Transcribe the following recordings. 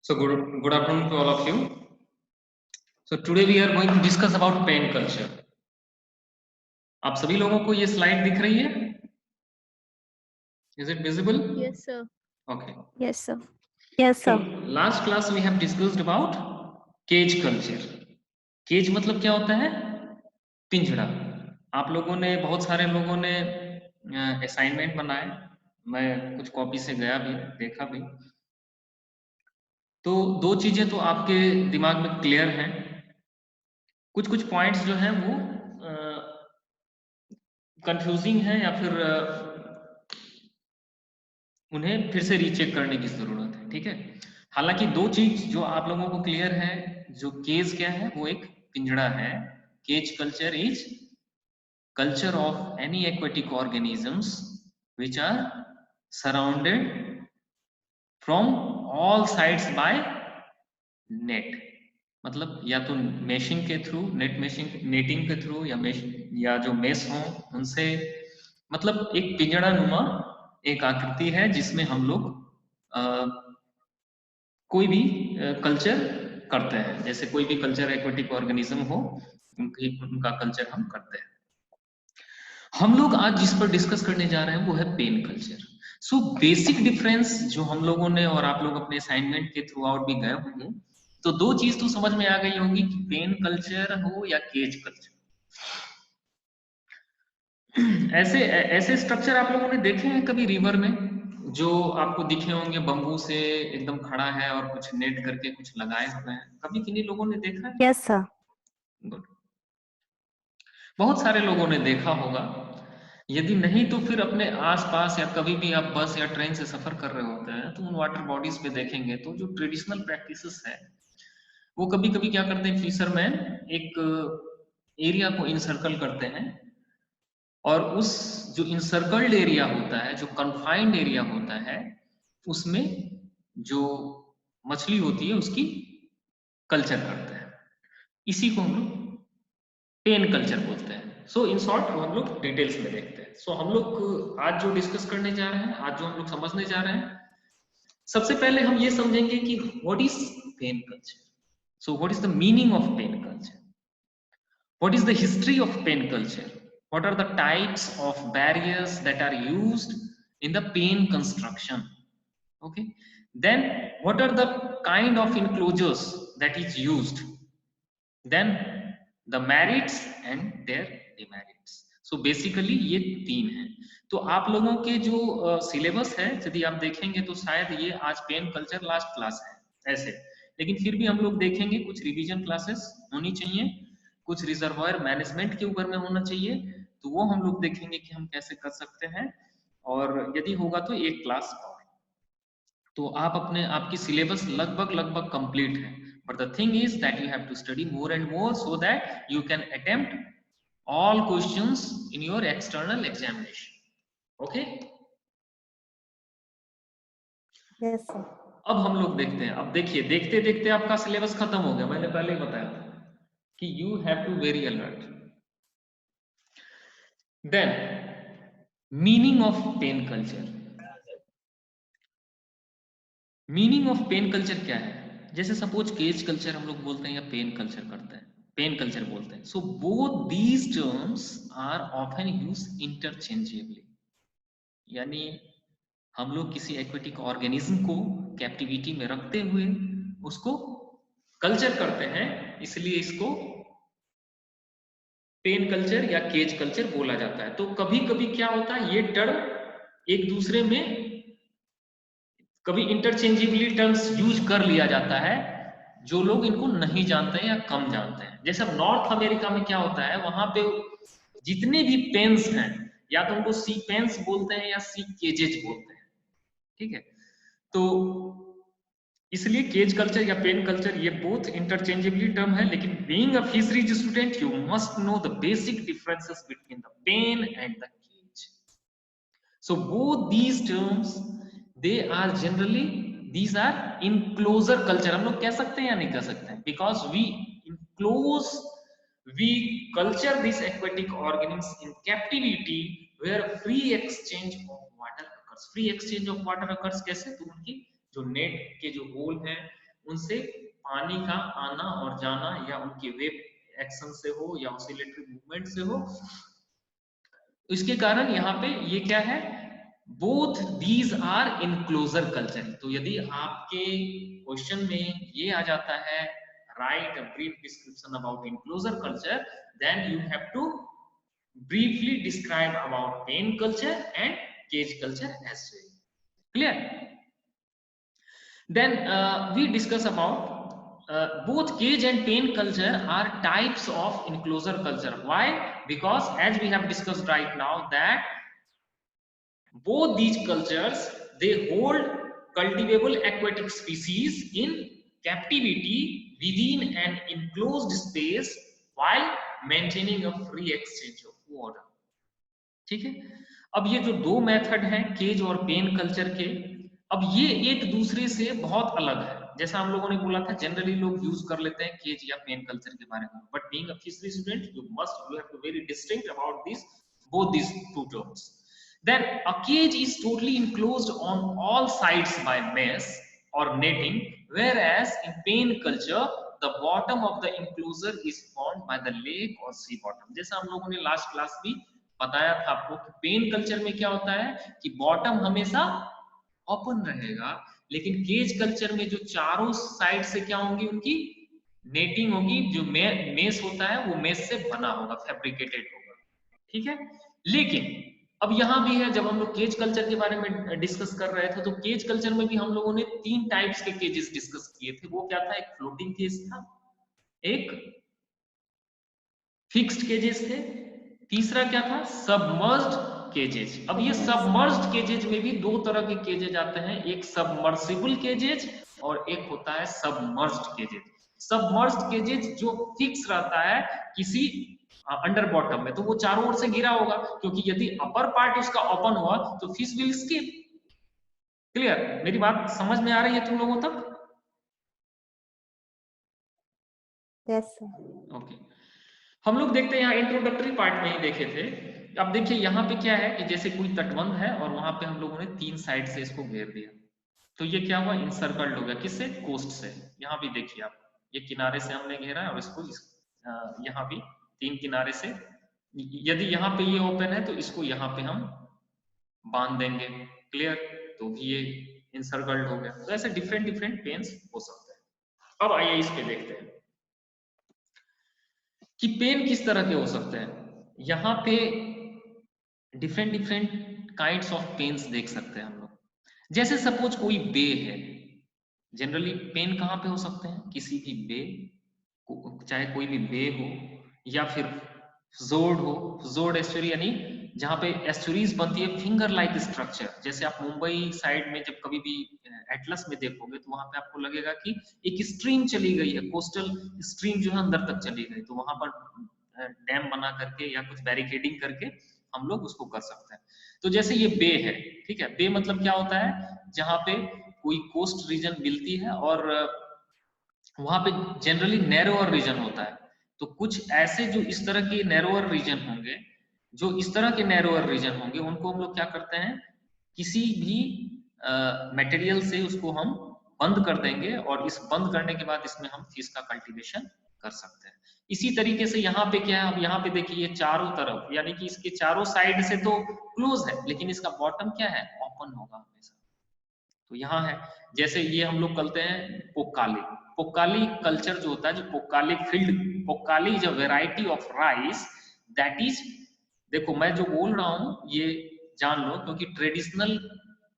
So good afternoon to all of you. So today we are going to discuss about pen culture. आप सभी लोगों को ये slide दिख रही है? Is it visible? Yes, sir. Okay. Yes, sir. Yes, So sir. last class we have discussed about cage culture. Cage मतलब क्या होता है? पिंजड़ा. आप लोगों ने बहुत सारे लोगों ने असाइनमेंट बनाए. मैं कुछ कॉपी से गया भी, देखा भी. तो दो चीजें तो आपके दिमाग में क्लियर हैं. कुछ पॉइंट्स जो हैं वो कंफ्यूजिंग है या फिर उन्हें फिर से रीचेक करने की जरूरत है. ठीक है. हालांकि दो चीज जो आप लोगों को क्लियर है, जो केज क्या है वो एक पिंजड़ा है. Cage culture is culture of any aquatic organisms which are surrounded from all sides by net. मतलब या तो मेशिंग के थ्रू, नेटिंग के थ्रू या जो मेस हो उनसे. मतलब एक पिंजड़ा नुमा एक आकृति है जिसमें हम लोग कोई भी कल्चर करते हैं. जैसे कोई भी कल्चर एक्वेटिक ऑर्गेनिज्म हो, उनका कल्चर हम करते हैं. हम लोग आज जिस पर डिस्कस करने जा रहे हैं वो है pen culture. So basic difference जो हम लोगों ने और आप लोग अपने असाइनमेंट के थ्रू आउट भी गए होंगे, तो दो चीज तो समझ में आ गई होगी कि पेन कल्चर हो या केज कल्चर. ऐसे स्ट्रक्चर आप लोगों ने देखे हैं कभी रिवर में, जो आपको दिखे होंगे बम्बू से एकदम खड़ा है और कुछ नेट करके कुछ लगाए हुए हैं. कभी किन्हीं लोगों ने देखा है? Yes, sir. गुड. बहुत सारे लोगों ने देखा होगा. यदि नहीं तो फिर अपने आसपास या कभी भी आप बस या ट्रेन से सफर कर रहे होते हैं तो उन वाटर बॉडीज पे देखेंगे तो जो ट्रेडिशनल प्रैक्टिसेस है वो कभी कभी क्या करते हैं, फिशरमैन एक एरिया को इंसर्कल करते हैं और उस जो इंसर्कल्ड एरिया होता है, जो कन्फाइंड एरिया होता है, उसमें जो मछली होती है उसकी कल्चर करते हैं. इसी को हम लोग पेन कल्चर बोलते हैं. सो इन शॉर्ट हम लोग डिटेल्स में देखते हैं. सो हम लोग आज जो डिस्कस करने जा रहे हैं, आज जो हम लोग समझने जा रहे हैं, सबसे पहले हम ये समझेंगे कि what is pen culture. So what is the meaning of pen culture, what is the history of pain culture, what are the types of barriers that are used in the pain construction. Okay, then what are the kind of enclosures that is used, then the merits and their demerits. So basically ये तीन हैं. तो आप लोगों के जो syllabus है यदि आप देखेंगे तो शायद ये आज पेन कल्चर लास्ट क्लास है ऐसे, लेकिन फिर भी हम लोग देखेंगे कुछ रिवीजन क्लासेस होनी चाहिए, कुछ रिजर्वायर मैनेजमेंट के ऊपर में होना चाहिए. तो वो हम लोग देखेंगे कि हम कैसे कर सकते हैं, और यदि होगा तो एक क्लास और. तो आपकी सिलेबस लगभग कंप्लीट है. But the thing is that you have to study more and more so that you can attempt all questions in your external examination. Okay? Yes, sir. अब हम लोग देखते हैं. अब देखिए, देखते देखते आपका सिलेबस खत्म हो गया. मैंने पहले ही बताया था कि you have to very alert. Then meaning of pain culture. Meaning of pen culture क्या है? जैसे सपोज केज कल्चर हम लोग बोलते हैं या पेन कल्चर करते हैं, पेन कल्चर बोलते हैं. So both these terms are often use interchangeably. यानी हम लोग किसी एक्वेटिक ऑर्गेनिज्म को कैप्टिविटी में रखते हुए उसको कल्चर करते हैं, इसलिए इसको पेन कल्चर या केज कल्चर बोला जाता है. तो कभी कभी क्या होता है, ये टर्म एक दूसरे में कभी इंटरचेंजेबली टर्म्स यूज कर लिया जाता है, जो लोग इनको नहीं जानते हैं या कम जानते हैं. जैसे नॉर्थ अमेरिका में क्या होता है, वहां पे जितने भी पेन्स हैं या तो उनको सी पेन्स बोलते हैं या सी केजेज बोलते हैं. ठीक है. तो इसलिए केज कल्चर या पेन कल्चर ये बोथ इंटरचेंजेबली टर्म है, लेकिन being a fisheries student you must know the basic differences between the pen and the cage. So both these terms, they are generally, these are enclosure culture. हम लोग कह सकते हैं या नहीं कह सकते हैं, because we enclose, we culture these aquatic organisms in captivity where free exchange of water occurs. Free exchange of water occurs कैसे? तो उनकी जो नेट के जो होल हैं उनसे पानी का आना और जाना या उनके वेव एक्शन से हो या ऑसिलेटरी मूवमेंट से हो, इसके कारण यहाँ पे ये क्या है, both these are enclosure culture. तो यदि आपके क्वेश्चन में ये आ जाता है write a brief description about enclosure culture, then you have to briefly describe about pen culture and cage culture as well. Clear? Then we discuss about both cage and pen culture are types of enclosure culture. Why? Because as we have discussed right now that both these cultures, they hold cultivable aquatic species in captivity within an enclosed space while maintaining a free exchange of water. ठीक है। अब ये जो दो method हैं cage और pen culture के, अब ये एक दूसरे से बहुत अलग है। जैसा हम लोगों ने बोला था जनरली लोग यूज कर लेते हैं केज या पेन कल्चर के बारे में, but being a fishery student you have to very distinct about this both these two terms. Then a cage is totally enclosed on all sides by mesh or netting, whereas in pen culture the bottom of the enclosure is formed by the lake or sea bottom. जैसा हम लोगों ने last class भी बताया था आपको कि pen culture में क्या होता है कि बॉटम हमेशा ओपन रहेगा, लेकिन केज कल्चर में जो चारों साइड से क्या होंगी, उनकी नेटिंग होगी, जो मेस होता है वो मेस से बना होगा, फैब्रिकेटेड होगा। ठीक है। लेकिन अब यहां भी है, जब हम लोग केज कल्चर के बारे में डिस्कस कर रहे थे तो केज कल्चर में भी हम लोगों ने 3 टाइप्स के केजेस डिस्कस किए थे। वो क्या था, एक फ्लोटिंग केज था, एक फिक्स्ड केजेस थे, तीसरा क्या था, सबमर्ज्ड केजेज। अब ये सबमर्ज्ड केजेज में भी दो तरह के केजेज आते हैं, एक सबमर्सिबल केजेज और एक होता है सबमर्ज्ड केजेज। सबमर्ज्ड केजेज जो फिक्स रहता है किसी अंडर बॉटम में, तो वो चारों ओर से घिरा होगा, क्योंकि यदि अपर पार्ट उसका ओपन हुआ तो फिश विल एस्केप। क्लियर? मेरी बात समझ में आ रही है तुम लोगों तक? Yes sir. ओके। हम लोग देखते हैं यहाँ इंट्रोडक्टरी पार्ट में ही देखे थे। अब देखिए यहाँ पे क्या है कि जैसे कोई तटबंध है और वहां पे हम लोगों ने 3 साइड से इसको घेर दिया, तो ये क्या हुआ, इंसर्कल्ड हो गया। किससे? कोस्ट से। यहाँ भी देखिए आप, ये किनारे से हमने घेरा है और इसको यहाँ भी 3 किनारे से, यदि यहाँ पे ये ओपन है तो इसको यहाँ पे हम बांध देंगे। क्लियर? तो भी ये इंसर्कल्ड हो गया। तो ऐसे डिफरेंट डिफरेंट पेन्स हो सकते हैं। अब आइए इस पे देखते हैं कि पेन किस तरह के हो सकते हैं। यहाँ पे different different kinds of pens देख सकते हैं हम लोग। जैसे सपोज कोई बे है, जनरली पेन कहाँ पे हो सकते हैं, किसी भी बे, चाहे कोई भी बे हो या फिर जोर्ड हो। जोर्ड एस्चुरी यानी जहाँ पे एस्चुरीज बनती है फिंगर लाइक स्ट्रक्चर। जैसे आप मुंबई साइड में जब कभी भी एटलस में देखोगे तो वहां पे आपको लगेगा कि एक स्ट्रीम चली गई है, कोस्टल स्ट्रीम जो है अंदर तक चली गई, तो वहां पर डैम बना करके या कुछ बैरिकेडिंग करके हम लोग उसको कर सकते हैं। तो जैसे ये बे है, ठीक है, बे मतलब क्या होता है, जहाँ पे कोई कोस्ट रीजन मिलती है और वहां पे जनरली नैरोअर रीजन होता है। तो कुछ ऐसे जो इस तरह के नैरोअर रीजन होंगे, जो इस तरह के नैरोअर रीजन होंगे, उनको हम लोग क्या करते हैं, किसी भी मटेरियल से उसको हम बंद कर देंगे और इस बंद करने के बाद इसमें हम फिश का कल्टीवेशन कर सकते हैं। इसी तरीके से यहाँ पे क्या है, अब यहाँ पे देखिए चारों तरफ, यानी कि इसके चारों साइड से तो क्लोज है, लेकिन इसका बॉटम क्या है, ओपन होगा हमेशा। तो यहाँ है, जैसे ये हम लोग करते हैं पोक्काली। पोक्काली कल्चर जो होता है, जो Pokkali field, Pokkali is a variety of rice that is, देखो मैं जो बोल रहा हूँ ये जान लो, क्योंकि ट्रेडिशनल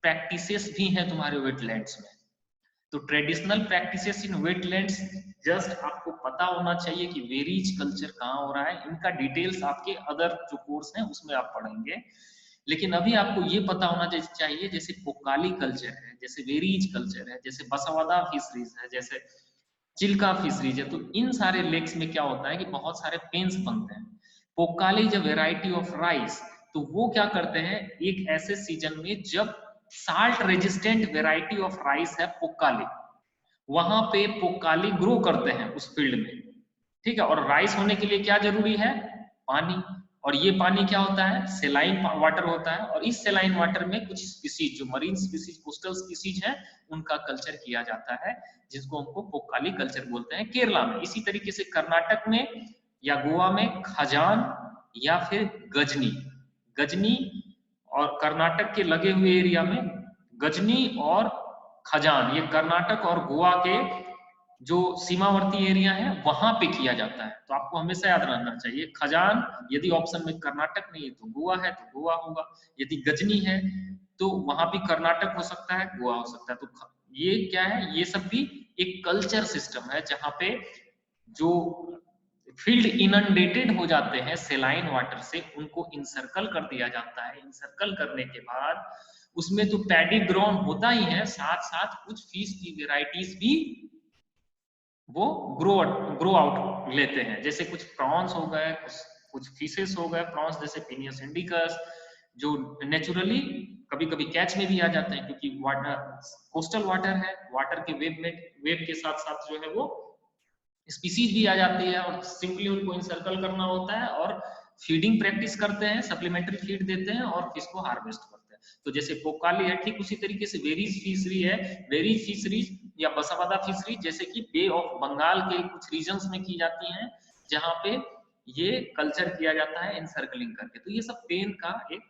प्रैक्टिसेस भी हैं तुम्हारे वेटलैंड्स में। तो ट्रेडिशनल प्रैक्टिसेस इन वेटलैंड्स, जस्ट आपको पता होना चाहिए कि वेरीज कल्चर कहाँ हो रहा है। इनका डिटेल्स आपके अदर जो कोर्स हैं उसमें आप पढ़ेंगे, लेकिन अभी आपको ये पता होना चाहिए जैसे पोक्काली कल्चर है, जैसे वेरीज कल्चर है, जैसे बसवादा फिशरीज है, जैसे चिल्का फिशरीज है। तो इन सारे लेक्स में क्या होता है कि बहुत सारे पेन्स बनते हैं। Pokkali is a variety of rice, तो वो क्या करते हैं, एक ऐसे सीजन में जब salt resistant variety of rice है पोक्काली, वहां पे पोक्काली ग्रो करते हैं उस फील्ड में। ठीक है, और राइस होने के लिए क्या जरूरी है, पानी। और ये पानी क्या होता है, सेलाइन वाटर होता है, और इस सेलाइन वाटर में कुछ स्पीसीज, जो मरीन स्पीसीज, कोस्टल स्पीसीज हैं, उनका कल्चर किया जाता है, जिसको हमको पोक्काली कल्चर बोलते हैं केरला में। इसी तरीके से कर्नाटक में या गोवा में खजान या फिर गजनी, गजनी और कर्नाटक के लगे हुए एरिया में गजनी और खजान, ये कर्नाटक और गोवा के जो सीमावर्ती एरिया है वहां पे किया जाता है। तो आपको हमेशा याद रखना चाहिए, खजान यदि ऑप्शन में कर्नाटक नहीं है तो गोवा है तो गोवा होगा, यदि गजनी है तो वहां भी कर्नाटक हो सकता है, गोवा हो सकता है। तो ये क्या है, ये सब भी एक कल्चर सिस्टम है जहां पे जो फील्ड इनंडेटेड हो जाते हैं सेलाइन वाटर से, उनको इंसर्कल कर दिया जाता है। इंसर्कल करने के बाद उसमें तो पैडी ग्रोन होता ही है, साथ साथ कुछ फिश की वेराइटीज भी वो ग्रो आउट लेते हैं, जैसे कुछ प्रॉन्स हो गए, कुछ फिशेस हो गए, प्रॉन्स जैसे पिनियस इंडिकस, जो नेचुरली कभी कभी कैच में भी आ जाते हैं, क्योंकि वाटर कोस्टल वाटर है, वाटर के वेब के साथ साथ जो है वो स्पीसीज भी आ जाती है, और सिंपली उनको इंसर्कल करना होता है और फीडिंग प्रैक्टिस करते हैं, सप्लीमेंट्री फीड देते हैं और फिश को हार्वेस्ट करते हैं। तो जैसे पोकाली है, ठीक उसी तरीके से वेरीज फिशरी है, वेरीज फिशरीज या बसावादा फिशरीज जैसे कि बे ऑफ बंगाल के कुछ रीजन्स में की जाती हैं, जहां पे ये कल्चर किया जाता है इंसर्कलिंग करके। तो ये सब पेन का एक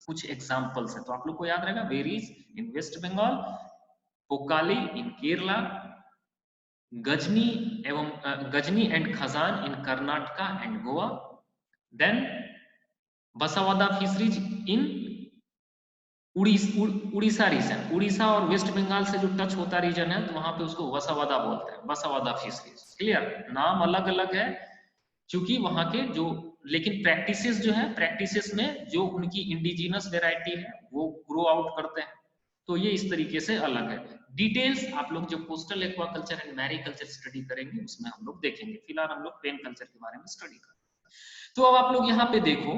कुछ एग्जाम्पल्स है, तो आप लोग को याद रहेगा, varies in West Bengal, Pokkali in Kerala, Gazni Gazni and Khazan in Karnataka and Goa, then बसावादा fisheries in Orissa region, Orissa और वेस्ट बंगाल से जो टच होता रीजन है, तो वहां पे उसको वसावादा बोलते हैं, वसावादा फिशरीज। क्लियर, नाम अलग अलग है क्योंकि वहां के जो, लेकिन प्रैक्टिसेस जो है, प्रैक्टिसेस में जो उनकी इंडिजिनस वेराइटी है वो ग्रो आउट करते हैं। तो ये इस तरीके से अलग है। डिटेल्स आप लोग जो coastal aquaculture and mariculture study करेंगे उसमें हम लोग देखेंगे, फिलहाल हम लोग पेन कल्चर के बारे में स्टडी करेंगे। तो अब आप लोग यहाँ पे देखो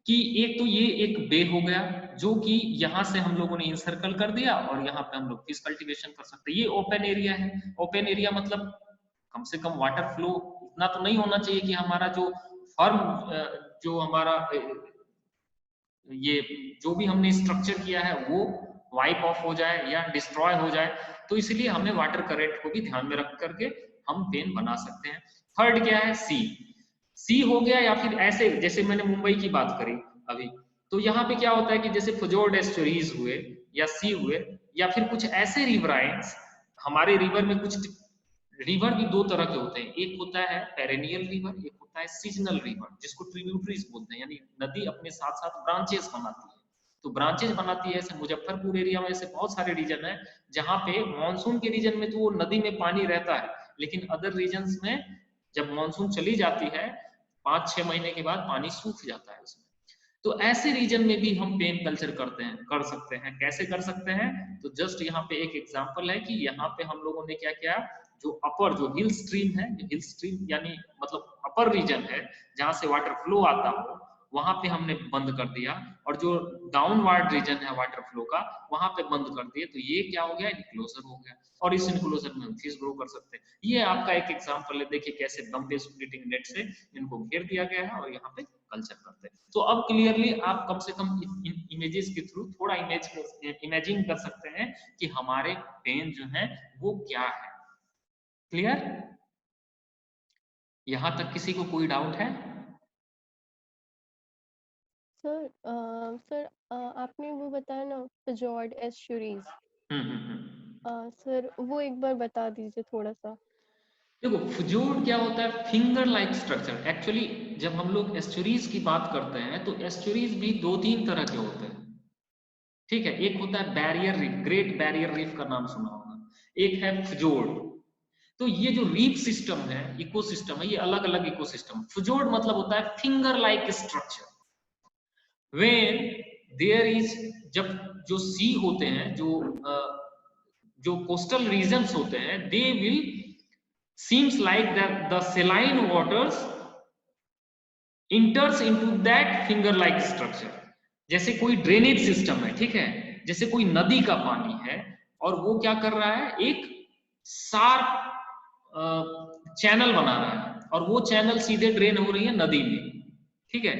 कि एक तो ये एक बे हो गया, जो कि यहाँ से हम लोगों ने इंसर्कल कर दिया और यहाँ पे हम लोग फिश कल्टीवेशन कर सकते हैं। ये ओपन एरिया है, ओपन एरिया मतलब कम से कम वाटर फ्लो इतना तो नहीं होना चाहिए कि हमारा जो फर्म, जो हमारा ये जो भी हमने स्ट्रक्चर किया है वो वाइप ऑफ हो जाए या डिस्ट्रॉय हो जाए। तो इसलिए हमें वाटर करंट को भी ध्यान में रख करके हम पेन बना सकते हैं। थर्ड क्या है, सी, सी हो गया, या फिर ऐसे जैसे मैंने मुंबई की बात करी अभी, तो यहाँ पे क्या होता है कि जैसे फजोर्ड एस्चुरीज हुए या सी हुए, या फिर कुछ ऐसे रिवराइंस, हमारे रिवर में कुछ रिवर भी दो तरह के होते हैं, एक होता है पेरेनियल रिवर, एक होता है सीजनल रिवर, जिसको ट्रिब्यूटरीज बोलते हैं, यानी नदी अपने साथ साथ ब्रांचेस बनाती है। तो ब्रांचेस बनाती है, ऐसे मुजफ्फरपुर एरिया में ऐसे बहुत सारे रीजन है जहाँ पे मानसून के रीजन में तो वो नदी में पानी रहता है, लेकिन अदर रीजन्स में जब मानसून चली जाती है 5-6 महीने के बाद पानी सूख जाता है उसमें। तो ऐसे रीजन में भी हम पेन कल्चर करते हैं, कर सकते हैं। कैसे कर सकते हैं, तो जस्ट यहाँ पे एक एग्जांपल है कि यहाँ पे हम लोगों ने क्या किया, जो अपर, जो हिल स्ट्रीम है, हिल स्ट्रीम यानी मतलब अपर रीजन है जहां से वाटर फ्लो आता हो, वहां पे हमने बंद कर दिया, और जो डाउनवर्ड रीजन है वाटर फ्लो का वहां पे बंद कर दिए। तो ये क्या हो गया, इनक्लोजर हो गया, और इस इनक्लोजर में हम फिश ग्रो कर सकते हैं। ये आपका एक एग्जांपल है, देखिए कैसे बम्पे स्प्लिटिंग नेट से इनको घेर दिया गया है और यहाँ पे कल्चर करते हैं। तो अब क्लियरली आप कम से कम इमेजेस के थ्रू थोड़ा इमेजिन कर सकते हैं कि हमारे पेन जो है वो क्या है। क्लियर, यहां तक किसी को कोई डाउट है? सर सर आपने वो बताया ना फिजोर्ड एस्चुरीज, सर वो एक बार बता दीजिए थोड़ा सा। देखो फिजोर्ड क्या होता है, फिंगर लाइक स्ट्रक्चर। एक्चुअली जब हम लोग एस्चुरीज की बात करते हैं तो एस्चुरीज भी 2-3 तरह के होते हैं, ठीक है। एक होता है barrier reef, great barrier reef का नाम सुना होगा, एक है फिजोर्ड। तो ये जो रीफ सिस्टम है, इकोसिस्टम है, ये अलग अलग इकोसिस्टम। फिजोर्ड मतलब होता है finger like structure, when there is, जब जो सी होते हैं, जो कोस्टल रीजन्स होते हैं, they will seems like that the सेलाइन waters इंटर्स into that finger like structure. जैसे कोई ड्रेनेज सिस्टम है, ठीक है, जैसे कोई नदी का पानी है और वो क्या कर रहा है, एक शार्प चैनल बना रहा है और वो चैनल सीधे ड्रेन हो रही है नदी में, ठीक है।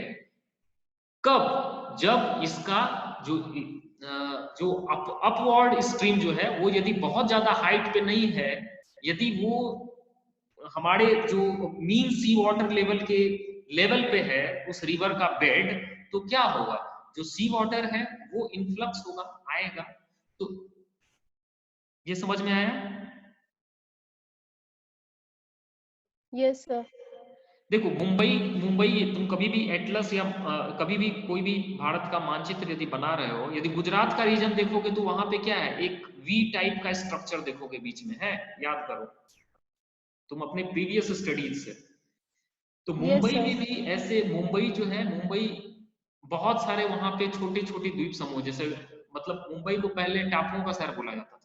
कब? जब इसका जो जो अपवर्ड स्ट्रीम जो है वो यदि बहुत ज्यादा हाइट पे नहीं है, यदि वो हमारे जो मीन सी वाटर लेवल के लेवल पे है उस रिवर का बेड, तो क्या होगा? जो सी वाटर है वो इनफ्लक्स होगा, आएगा। तो ये समझ में आया? Yes sir. देखो मुंबई, मुंबई तुम कभी भी एटलस या कभी भी कोई भी भारत का मानचित्र यदि बना रहे हो, यदि गुजरात का रीजन देखोगे तो वहां पे क्या है, एक वी टाइप का स्ट्रक्चर देखोगे बीच में है, याद करो तुम अपने प्रीवियस स्टडीज से। तो यस मुंबई सर। में भी ऐसे, मुंबई जो है, मुंबई बहुत सारे वहां पे छोटे छोटे द्वीप समूह, जैसे मतलब मुंबई को पहले टापुओं का शहर बोला जाता था।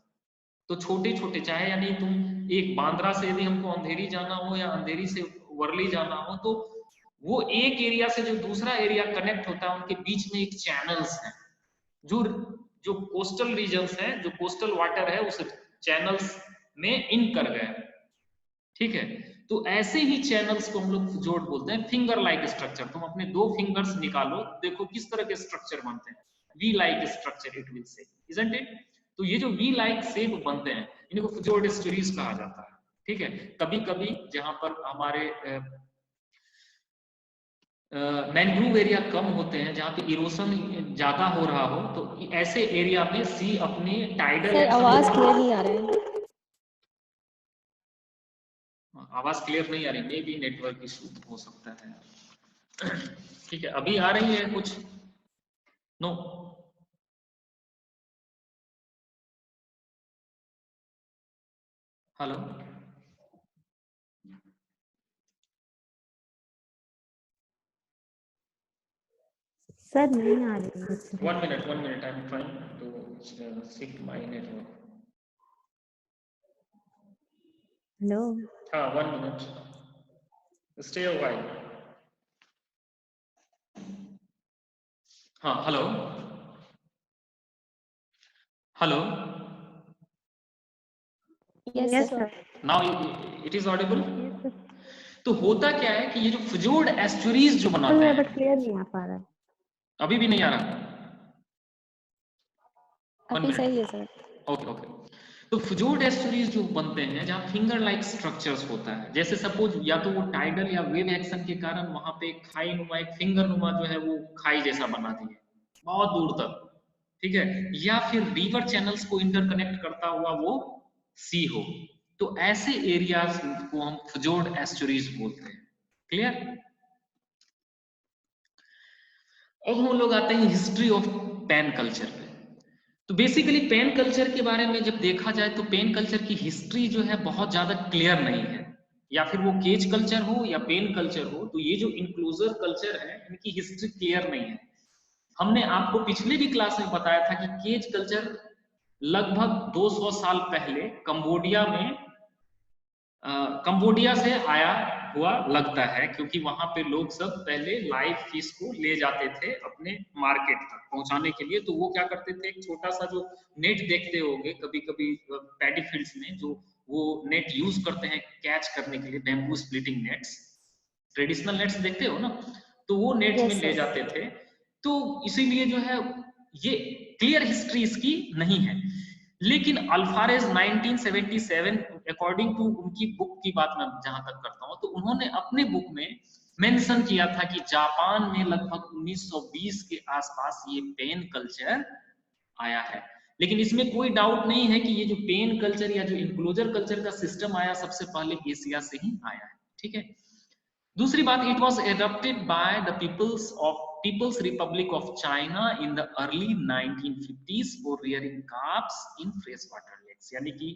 तो छोटे छोटे, चाहे यानी तुम एक बांद्रा से यदि हमको अंधेरी जाना हो या अंधेरी से वर्ली जाना हो, तो वो एक एरिया से जो दूसरा एरिया कनेक्ट होता है उनके बीच में एक चैनल्स है, जो जो कोस्टल रीजन्स हैं, जो कोस्टल वाटर है उस चैनल्स में इन कर गए, ठीक है। तो ऐसे ही चैनल्स को हम लोग जोड़ बोलते हैं, फिंगर लाइक स्ट्रक्चर। तुम अपने दो फिंगर्स निकालो, देखो किस तरह के स्ट्रक्चर बनते हैं, V like structure it will say, isn't it? तो ये जो वी लाइक शेप बनते हैं इनको फिजोर्ड एस्चुरीज कहा जाता है, ठीक है। कभी कभी जहां पर हमारे मैनग्रूव एरिया कम होते हैं, जहाँ पे इरोशन ज्यादा हो रहा हो, तो ऐसे एरिया में सी अपने टाइडल सर एक्शन आवाज क्लियर को, नहीं आ रहा है। आवाज क्लियर नहीं आ रही, मे भी नेटवर्क इशू हो सकता है। ठीक है, अभी आ रही है कुछ? नो? हेलो? सर नहीं आ रही है। 1 minute, 1 minute, I am trying to shift my network. Hello. हाँ, 1 minute, स्टे अ व्हाइल। हाँ, hello? Hello? Yes yes sir. Sir. Now it is audible? Yes sir. तो होता क्या है कि ये जो फिजोर्ड एस्चुरीज जो बनाते है हैं, बट क्लियर नहीं आ पा रहा है। अभी भी नहीं आ रहा? 1 अभी minute, सही है सर। Okay okay. तो फिजोर्ड एस्चुरीज जो बनते हैं जहाँ फिंगर लाइक स्ट्रक्चर्स होता है, जैसे सपोज या तो वो टाइडल या वेव एक्शन के कारण वहां पे एक खाई नुमा, एक फिंगर नुमा जो है वो खाई जैसा बना दिए बहुत दूर तक, ठीक है, या फिर रिवर चैनल्स को इंटरकनेक्ट करता हुआ वो सी हो, तो ऐसे एरियाज को हम फिजोर्ड एस्चुरीज बोलते हैं। क्लियर? अब हम लोग आते हैं हिस्ट्री ऑफ पैन कल्चर पे। तो बेसिकली पेन कल्चर के बारे में जब देखा जाए तो पेन कल्चर की हिस्ट्री जो है बहुत ज्यादा क्लियर नहीं है, या फिर वो केज कल्चर हो या पेन कल्चर हो, तो ये जो इंक्लूजर कल्चर है इनकी हिस्ट्री क्लियर नहीं है। हमने आपको पिछले भी क्लास में बताया था कि केज कल्चर लगभग 200 साल पहले कंबोडिया में, कंबोडिया से आया हुआ लगता है, क्योंकि वहां पे लोग सब पहले लाइव फिश को ले जाते थे अपने मार्केट तक पहुंचाने के लिए। तो वो क्या करते थे, एक छोटा सा जो नेट देखते होंगे कभी कभी पैडी फील्ड्स में, जो वो नेट यूज करते हैं कैच करने के लिए, bamboo splitting nets, traditional nets देखते हो ना, तो वो नेट्स में यस ले सर। जाते थे। तो इसीलिए जो है ये क्लियर हिस्ट्री इसकी नहीं है। लेकिन अल्फारेज 1977 अकॉर्डिंग टू उनकी बुक की बात मैं जहां तक करता हूं, तो उन्होंने अपने बुक में मेंशन किया था कि जापान में लगभग 1920 के आसपास ये पेन कल्चर आया है। लेकिन इसमें कोई डाउट नहीं है कि ये जो पेन कल्चर या जो इंक्लोजर कल्चर का सिस्टम आया सबसे पहले एशिया से ही आया है, ठीक है। दूसरी बात, it was adopted by the People's Republic of China in the early 1950s for rearing carps in fresh water lakes, यानी कि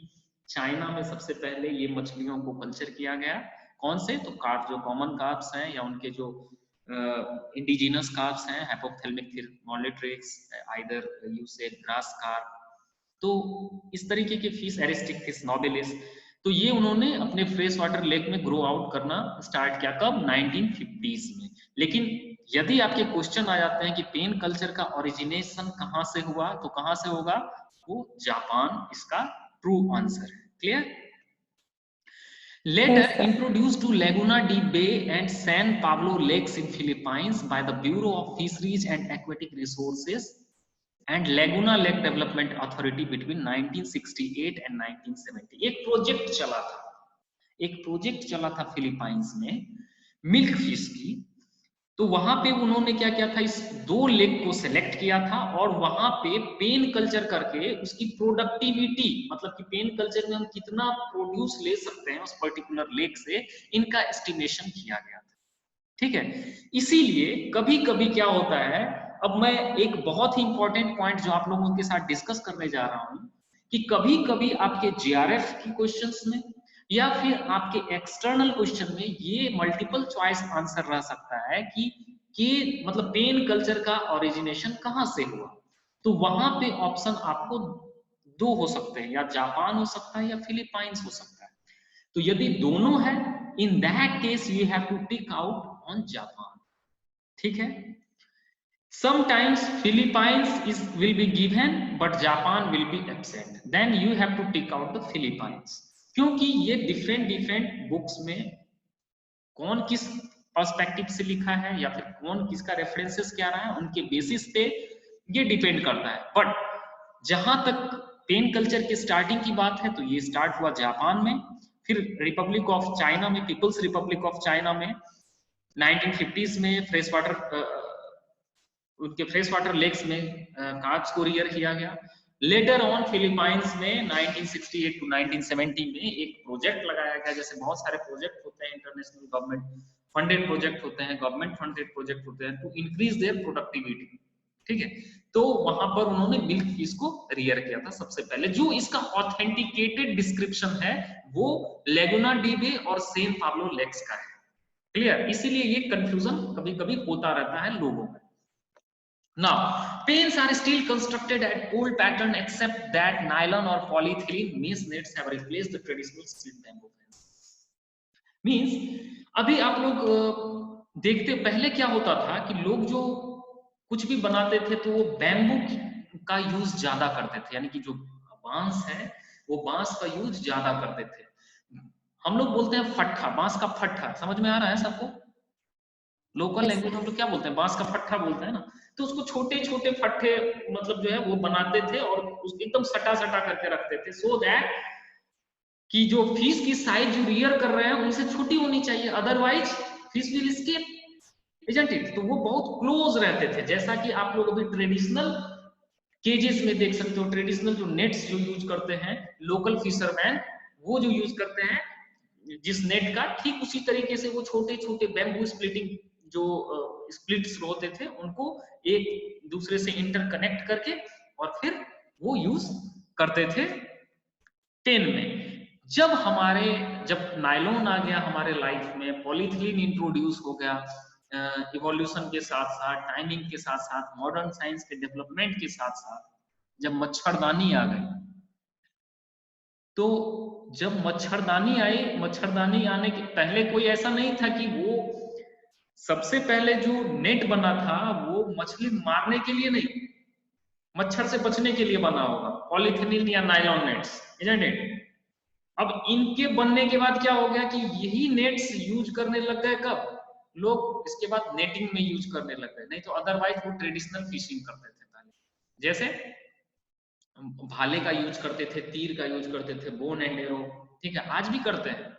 चाइना में सबसे पहले ये मछलियों को कल्चर किया गया। कौन से? तो कार्प, जो कॉमन कार्प्स हैं या उनके जो इंडिजिनस कार्प्स हैं, हैपोप्थेल्मिक मॉलिट्रिक्स, आइदर यू से ग्रास कार्प, तो इस तरीके के फिश, एरिस्टिक फिश नोबिलिस, तो ये उन्होंने अपने फ्रेश वाटर लेक में ग्रो आउट करना स्टार्ट किया। कब? 1950s में। लेकिन यदि आपके क्वेश्चन आ जाते हैं कि पेन कल्चर का ओरिजिनेशन कहां से हुआ, तो कहां से होगा? वो जापान इसका ट्रू आंसर है। Clear? Later Yes, sir. introduced to Laguna de Bay and San Pablo lakes in Philippines by the Bureau of Fisheries and Aquatic Resources and Laguna Lake Development Authority between 1968 and 1970. एक project चला था Philippines में milk fish की। तो वहां पे उन्होंने क्या किया था, इस 2 लेक को सिलेक्ट किया था और वहां पे पेन कल्चर करके उसकी प्रोडक्टिविटी, मतलब कि पेन कल्चर में हम कितना प्रोड्यूस ले सकते हैं उस पर्टिकुलर लेक से, इनका एस्टिमेशन किया गया था। ठीक है, इसीलिए कभी कभी क्या होता है, अब मैं एक बहुत ही इंपॉर्टेंट पॉइंट जो आप लोगों के साथ डिस्कस करने जा रहा हूं, कि कभी कभी आपके जीआरएफ की क्वेश्चंस में या फिर आपके एक्सटर्नल क्वेश्चन में ये मल्टीपल चॉइस आंसर रह सकता है कि मतलब पेन कल्चर का ओरिजिनेशन कहां से हुआ। तो वहां पे ऑप्शन आपको 2 हो सकते हैं, या जापान हो सकता है या फिलीपाइंस हो सकता है। तो यदि दोनों है, in that case you have to tick out on Japan. ठीक है, sometimes Philippines will be given but Japan will be absent, then you have to tick out the Philippines, क्योंकि ये डिफरेंट बुक्स में कौन किस पर्सपेक्टिव से लिखा है या फिर कौन किसका रेफरेंसेस क्या रहा है, उनके बेसिस पे ये डिपेंड करता है। बट जहां तक पेन कल्चर की स्टार्टिंग की बात है, तो ये स्टार्ट हुआ जापान में, फिर रिपब्लिक ऑफ चाइना में, पीपल्स रिपब्लिक ऑफ चाइना में 1950s में फ्रेश वाटर, उनके फ्रेश वाटर लेक्स में कांच को रियर किया गया। लेटर ऑन फिलीपाइंस में 1968 टू 1970 में एक प्रोजेक्ट लगाया गया, जैसे बहुत सारे प्रोजेक्ट होते हैं, इंटरनेशनल गवर्नमेंट फंडेड प्रोजेक्ट होते हैं, गवर्नमेंट फंडेड प्रोजेक्ट होते हैं, टू इंक्रीज देयर प्रोडक्टिविटी। ठीक है, तो वहां पर उन्होंने मिल्क फिश को रियर किया था सबसे पहले। जो इसका ऑथेंटिकेटेड डिस्क्रिप्शन है वो लेगुना डी बे और सेन पाब्लो लेक्स का है। क्लियर, इसीलिए ये कंफ्यूजन कभी कभी होता रहता है लोगों में। Now, panes are still constructed at old pattern except that nylon or polyethylene mesh nets have replaced the traditional split bamboo fence. Means अभी आप लोग देखते, पहले क्या होता था कि लोग जो कुछ भी बनाते थे तो वो बैम्बू का यूज ज्यादा करते थे, यानी कि जो बांस है वो बांस का यूज ज्यादा करते थे। हम लोग बोलते हैं फट्ठा, बांस का फट्ठा, समझ में आ रहा है सबको? लोकल लैंग्वेज में हम लोग क्या बोलते हैं, बांस का फट्ठा बोलते हैं ना। तो उसको छोटे छोटे फट्ठे मतलब जो है वो बनाते थे और एकदम सटा सटा करके रखते थे, सो दैट कि जो फिश की साइज जो रियर कर रहे हैं उनसे छोटी होनी चाहिए, otherwise fish will escape, isn't it. तो वो बहुत क्लोज रहते थे, जैसा कि आप लोग अभी ट्रेडिशनल केजेस में देख सकते हो, ट्रेडिशनल जो नेट्स जो यूज करते हैं लोकल फिशरमैन, वो जो यूज करते हैं जिस नेट का, ठीक उसी तरीके से वो छोटे छोटे बैम्बू स्प्लिटिंग जो स्प्लिट्स होते थे उनको एक दूसरे से इंटरकनेक्ट करके और फिर वो यूज करते थे पेन में। जब नायलॉन आ गया हमारे लाइफ में, पॉलीथिलीन इंट्रोड्यूस हो गया, इवोल्यूशन के साथ साथ, टाइमिंग के साथ साथ, मॉडर्न साइंस के डेवलपमेंट के साथ साथ, जब मच्छरदानी आ गई, तो जब मच्छरदानी आई, मच्छरदानी आने के पहले कोई ऐसा नहीं था कि वो सबसे पहले जो नेट बना था वो मछली मारने के लिए नहीं, मच्छर से बचने के लिए बना होगा, पॉलीथिलीन या नायलॉन नेट्स, इजंट इट। अब इनके बनने के बाद क्या हो गया कि यही नेट्स यूज करने लग गए, कब लोग इसके बाद नेटिंग में यूज करने लग गए, नहीं तो अदरवाइज वो ट्रेडिशनल फिशिंग करते थे पहले, जैसे भाले का यूज करते थे, तीर का यूज करते थे, बोन एंड एरो, ठीक है, आज भी करते हैं।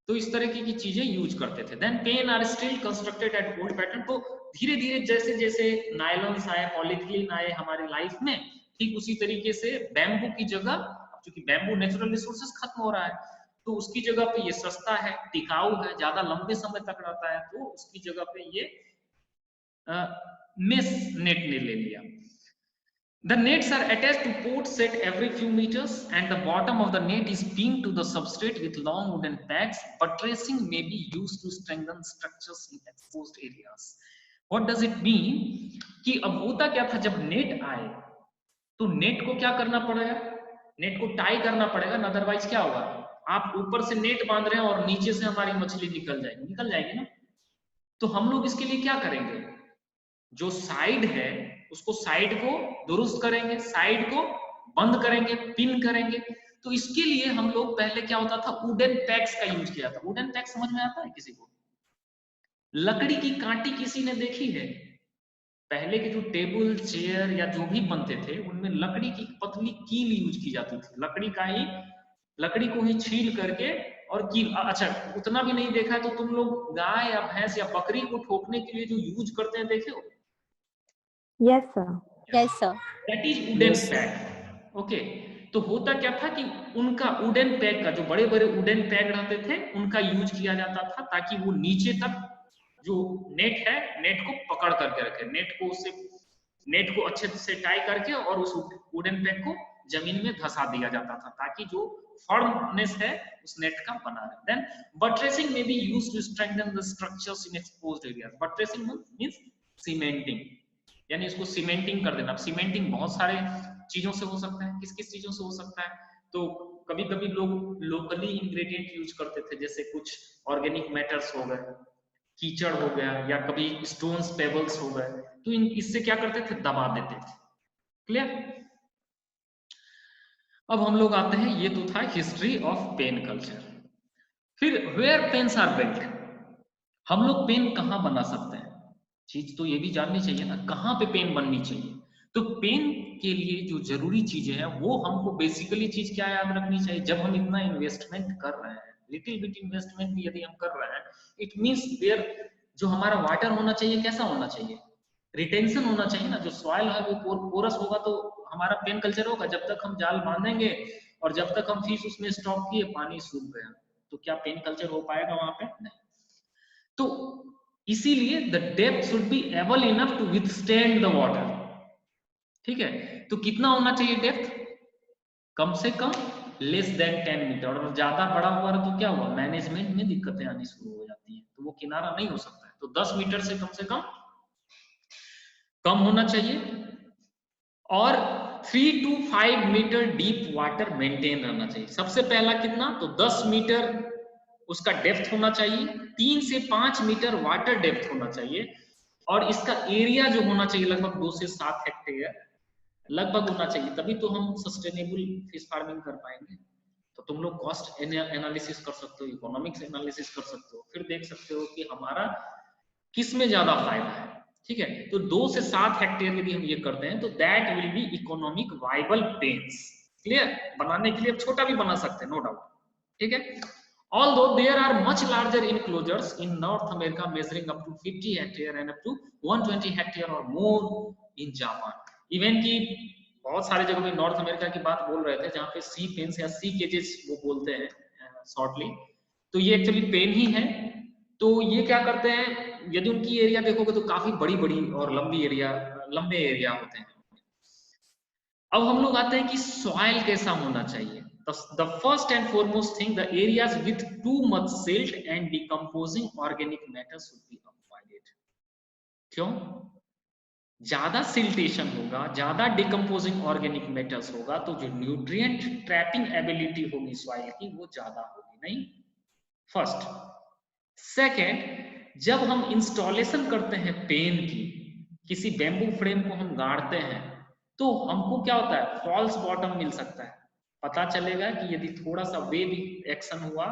तो इस तरह की चीजें यूज करते थे। Then pen are still constructed at old pattern. तो धीरे धीरे जैसे जैसे नायलॉन्स आए, पॉलीथिलीन आए हमारी लाइफ में, ठीक उसी तरीके से बैम्बू की जगह, क्योंकि बैम्बू नेचुरल रिसोर्सेज खत्म हो रहा है, तो उसकी जगह पे ये सस्ता है, टिकाऊ है, ज्यादा लंबे समय तक रहता है, तो उसकी जगह पे ये मेश नेट ने ले लिया। The nets are attached to ports set every few meters and the bottom of the net is pinned to the substrate with long wooden pegs. Buttressing may be used to strengthen structures in exposed areas. What does it mean? कि अब होता क्या था, जब net आए तो net को क्या करना पड़ेगा, नेट को टाई करना पड़ेगा, अदरवाइज क्या होगा, आप ऊपर से नेट बांध रहे हैं और नीचे से हमारी मछली निकल जाएगी ना। तो हम लोग इसके लिए क्या करेंगे, जो साइड है उसको साइड को दुरुस्त करेंगे, साइड को बंद करेंगे, पिन करेंगे। तो इसके लिए हम लोग पहले क्या होता था, वुडन पैक्स का यूज किया था। वुडन पैक समझ में आता है किसी को? लकड़ी की कांटी किसी ने देखी है? पहले के जो टेबल चेयर या जो भी बनते थे उनमें लकड़ी की पतली कील यूज की जाती थी। लकड़ी को ही छील करके और कील, अच्छा उतना भी नहीं देखा तो तुम लोग गाय या भैंस या बकरी को ठोकने के लिए जो यूज करते हैं देखे हो? Yes sir. Yes sir. That is wooden pack. Okay, तो होता क्या था कि उनका वुडन पैक का जो बड़े बड़े वुडन पैक रहते थे उनका यूज किया जाता था ताकि वो नीचे तक जो नेट है, नेट को पकड़ करके रखे, नेट को अच्छे से टाई करके और उस वुडन पैक को जमीन में धंसा दिया जाता था ताकि जो फर्मनेस है उस नेट का बना रहे। Then buttressing may be used to strengthen the structures in exposed areas. Buttressing means cementing, यानी इसको सीमेंटिंग कर देना। अब सीमेंटिंग बहुत सारे चीजों से हो सकता है। किस किस चीजों से हो सकता है? तो कभी कभी लोग लोकली इंग्रेडिएंट यूज करते थे, जैसे कुछ ऑर्गेनिक मैटर्स हो गए, कीचड़ हो गया, या कभी स्टोन्स पेबल्स हो गए, तो इससे क्या करते थे, दबा देते थे। क्लियर? अब हम लोग आते हैं, ये तो था हिस्ट्री ऑफ पेन कल्चर। फिर वेयर पेन्स आर बिल्ट, हम लोग पेन कहाँ बना सकते हैं? चीज तो ये भी जाननी चाहिए ना, कहाँ पे पेन बननी चाहिए। तो पेन के लिए जो जरूरी चीजें हैं वो हमको बेसिकली चीज क्या याद रखनी चाहिए, जब हम इतना इन्वेस्टमेंट कर रहे हैं, लिटिल बिट इन्वेस्टमेंट भी यदि हम कर रहे हैं, इट मींस देयर जो हमारा वाटर होना चाहिए कैसा होना चाहिए, रिटेंशन होना चाहिए ना। जो सॉइल है वो पोरस होगा तो हमारा पेन कल्चर होगा। जब तक हम जाल बांधेंगे और जब तक हम फिश उसमें स्टॉक किए, पानी सूख गया, तो क्या पेन कल्चर हो पाएगा वहां पे? नहीं। तो इसीलिए the depth should be able enough to withstand the water. ठीक है, तो कितना होना चाहिए डेप्थ? कम से कम लेस देन 10 मीटर। और ज्यादा बड़ा हुआ तो क्या हुआ, मैनेजमेंट में दिक्कतें आनी शुरू हो जाती हैं, तो वो किनारा नहीं हो सकता है। तो 10 मीटर से कम होना चाहिए। और 3 to 5 metre deep water maintain रहना चाहिए। सबसे पहला कितना, तो 10 मीटर उसका डेप्थ होना चाहिए, 3 से 5 मीटर वाटर डेप्थ होना चाहिए, और इसका एरिया जो होना चाहिए लगभग 2 से 7 हेक्टेयर लगभग होना चाहिए। तभी तो हम सस्टेनेबल फिश फार्मिंग कर पाएंगे। तो तुम लोग कॉस्ट एनालिसिस कर सकते हो, इकोनॉमिक्स एनालिसिस कर सकते हो, फिर देख सकते हो कि हमारा किस में ज्यादा फायदा है। ठीक है, तो 2 से 7 हेक्टेयर यदि हम ये करते हैं तो that will be economic viable pens. Clear? बनाने के लिए छोटा भी बना सकते हैं, नो डाउट। ठीक है, although there are much larger enclosures in North America measuring up to 50 hectare and up to 120 hectare or more in Japan। Even की बहुत सारे जगह में नॉर्थ अमेरिका की बात बोल रहे थे जहाँ पे सी पेन्स या सी केजेस वो बोलते हैं शॉर्टली, तो ये एक्चुअली पेन ही है। तो ये क्या करते हैं, यदि उनकी एरिया देखोगे तो काफी बड़ी बड़ी और लंबे एरिया होते हैं। अब हम लोग आते हैं कि सॉइल कैसा होना चाहिए। The first and foremost thing, the areas with too much silt and decomposing organic matter should be avoided। क्यों? ज्यादा सिल्टेशन होगा, ज्यादा डिकम्पोजिंग ऑर्गेनिक मेटर्स होगा, तो जो न्यूट्रिएंट ट्रैपिंग एबिलिटी होगी सॉइल की वो ज्यादा होगी नहीं। फर्स्ट। सेकेंड, जब हम इंस्टॉलेशन करते हैं पेन की, किसी बैम्बू फ्रेम को हम गाड़ते हैं, तो हमको क्या होता है, फॉल्स बॉटम मिल सकता है। पता चलेगा कि यदि थोड़ा सा वेव एक्शन हुआ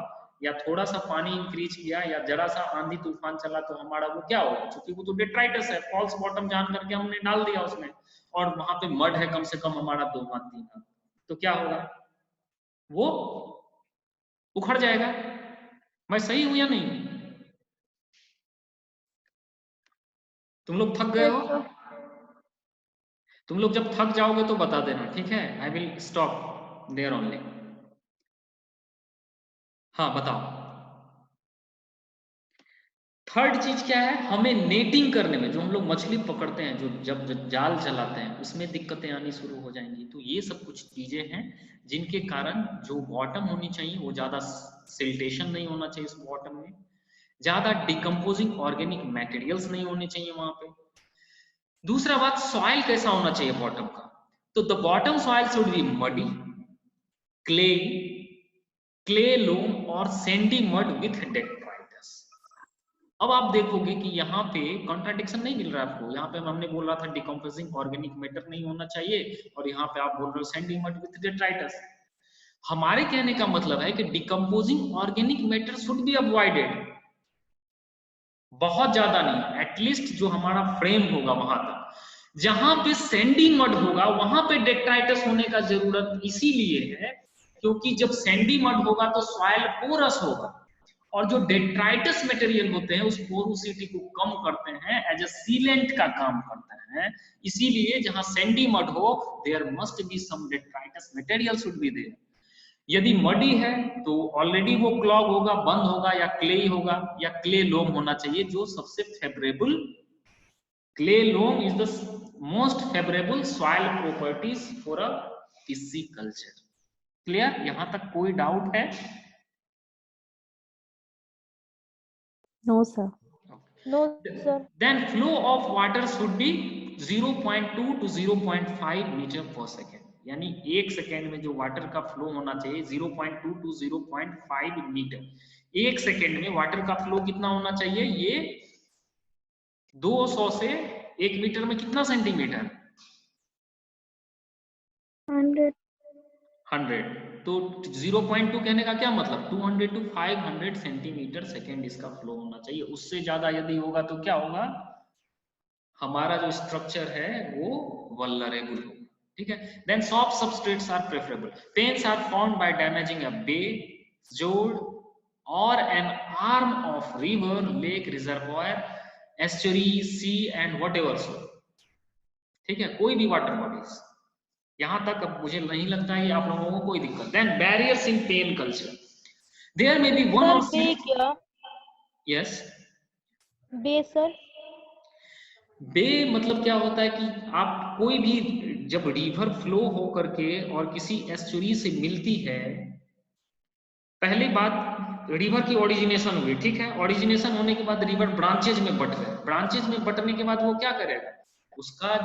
या थोड़ा सा पानी इंक्रीज किया या जरा सा आंधी तूफान चला तो हमारा वो क्या होगा, क्योंकि वो तो डेट्राइटस है, फॉल्स बॉटम जान करके हमने डाल दिया उसमें, और वहां पे मड है कम से कम हमारा 2 हाथ 3 हाथ, तो क्या होगा, वो उखड़ जाएगा। मैं सही हूं या नहीं? तुम लोग थक गए हो? तुम लोग जब थक जाओगे तो बता देना, ठीक है? I will stop there only. हाँ बताओ। थर्ड चीज क्या है, हमें नेटिंग करने में, जो हम लोग मछली पकड़ते हैं, जो जब जाल चलाते हैं उसमें दिक्कतें आनी शुरू हो जाएंगी। तो ये सब कुछ चीजें हैं जिनके कारण जो बॉटम होनी चाहिए वो ज्यादा सिल्टेशन नहीं होना चाहिए उस बॉटम में, ज्यादा डिकम्पोजिंग ऑर्गेनिक मटेरियल्स नहीं होने चाहिए वहां पे। दूसरा बात, सॉइल कैसा होना चाहिए बॉटम का, तो the bottom soil should be muddy, clay loam और सैंडी मड विथ डेट्राइटस। अब आप देखोगे कि यहाँ पे कॉन्ट्राडिक्शन नहीं मिल रहा है आपको। यहाँ पे हमने बोल रहा था डिकम्पोजिंग ऑर्गेनिक मैटर नहीं होना चाहिए, और यहाँ पे आप बोल रहे हो सैंडी मड विथ डेट्राइटस। हमारे कहने का मतलब है कि decomposing organic matter should be avoided, बहुत ज्यादा नहीं, एटलीस्ट जो हमारा फ्रेम होगा वहां तक। जहां पे सैंडी मड होगा वहां पे डेट्राइटस होने का जरूरत इसीलिए है क्योंकि जब सैंडी मड होगा तो सॉइल पोरस होगा, और जो डेट्राइटस मटेरियल होते हैं उस पोरोसिटी को कम करते हैं, एज अ सीलेंट का काम करते हैं। इसीलिए जहां सैंडी मड हो there must be some detritus material should be there. यदि मडी है तो ऑलरेडी वो क्लॉग होगा, बंद होगा, या क्ले होगा, या क्ले लोम होना चाहिए जो सबसे favourable. Clay loam is the most favourable soil properties for a pisciculture. Clear? यहां तक कोई डाउट है? No, sir. No, sir. Then flow of water should be 0.2 to 0.5 metre पर सेकेंड, यानी 1 सेकेंड में जो वाटर का फ्लो होना चाहिए 0.2 टू 0.5 मीटर। 1 सेकेंड में वाटर का फ्लो कितना होना चाहिए? ये 200 से 1 मीटर में कितना सेंटीमीटर? 100. 100। तो 0.2 कहने का क्या मतलब? 200 टू 500 सेंटीमीटर सेकेंड इसका फ्लो होना चाहिए। उससे ज्यादा यदि होगा तो क्या होगा? हमारा जो स्ट्रक्चर है वो वल्नरेबल होगा। ठीक है? Then soft substrates are preferable. Pens are formed by damaging a bay, जोड़ और an arm of river, lake, reservoir, estuary, sea and whatever so. ठीक है? कोई भी वाटर बॉडीज। यहां तक अब मुझे नहीं लगता है आप लोगों को कोई दिक्कत। Then barriers in pen culture, there may be one sir और बे क्या? यस, बे सर? बे मतलब क्या होता है कि आप कोई भी जब रिवर फ्लो हो करके और किसी एस्चुरी से मिलती है, पहली बात रिवर की ओरिजिनेशन हुई, ठीक है? ओरिजिनेशन होने के बाद रिवर ब्रांचेज में बट गए, ब्रांचेज में बटने के बाद वो क्या करेगा? उसका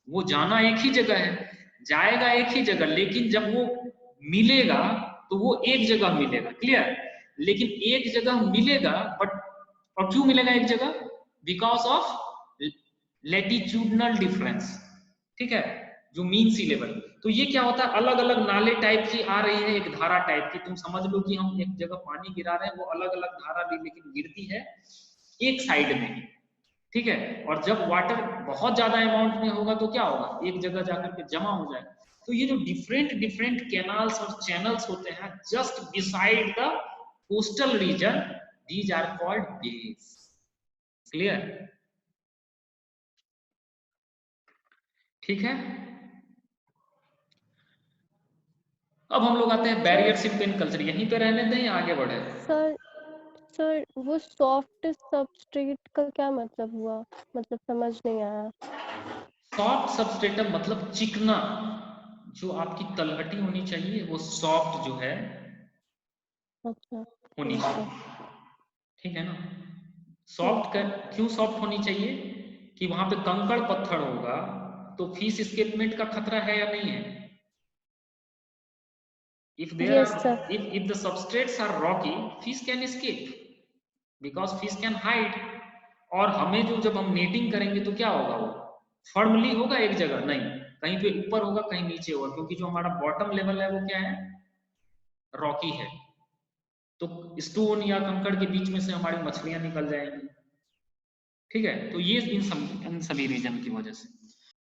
वो जाना एक ही जगह है, जाएगा एक ही जगह, लेकिन जब वो मिलेगा तो वो एक जगह मिलेगा। क्लियर? लेकिन एक जगह मिलेगा बट, और क्यों मिलेगा एक जगह? Because of latitudinal difference. ठीक है? जो मीन सी लेवल। तो ये क्या होता है? अलग अलग नाले टाइप की आ रही है, एक धारा टाइप की। तुम समझ लो कि हम एक जगह पानी गिरा रहे हैं, वो अलग अलग धारा भी लेकिन गिरती है एक साइड में ही। ठीक है? और जब वाटर बहुत ज्यादा अमाउंट में होगा तो क्या होगा? एक जगह जाकर के जमा हो जाएगा। तो ये जो डिफरेंट डिफरेंट कैनाल्स और चैनल्स होते हैं just beside the coastal region, these are called bays. Clear? ठीक है? अब हम लोग आते हैं बैरियर्स इन पेन कल्चर। यहीं पे रहने दें या आगे बढ़े? सर वो सॉफ्ट सबस्ट्रेट का क्या मतलब हुआ? मतलब समझ नहीं आया। सॉफ्ट सबस्ट्रेटम मतलब चिकना, जो आपकी तलहटी होनी चाहिए वो सॉफ्ट जो है अच्छा, होनी ठीक है। चाहिए। ठीक है ना? ठीक सॉफ्ट है। क्यों सॉफ्ट होनी चाहिए? कि वहां पे कंकड़ पत्थर होगा तो फिश एस्केपमेंट का खतरा है या नहीं है? if there yes are sir. if the substrates are rocky, fish can escape because fish can hide। और हमें जो जब हम नेटिंग करेंगे तो क्या होगा? वो फर्मली होगा एक जगह? नहीं, कहीं पे ऊपर होगा कहीं नीचे होगा, क्योंकि जो हमारा बॉटम लेवल है वो क्या है? रॉकी है। तो स्टोन या कंकड़ के बीच में से हमारी मछलियां निकल जाएंगी। ठीक है? तो ये इन सभी रीजन की वजह से।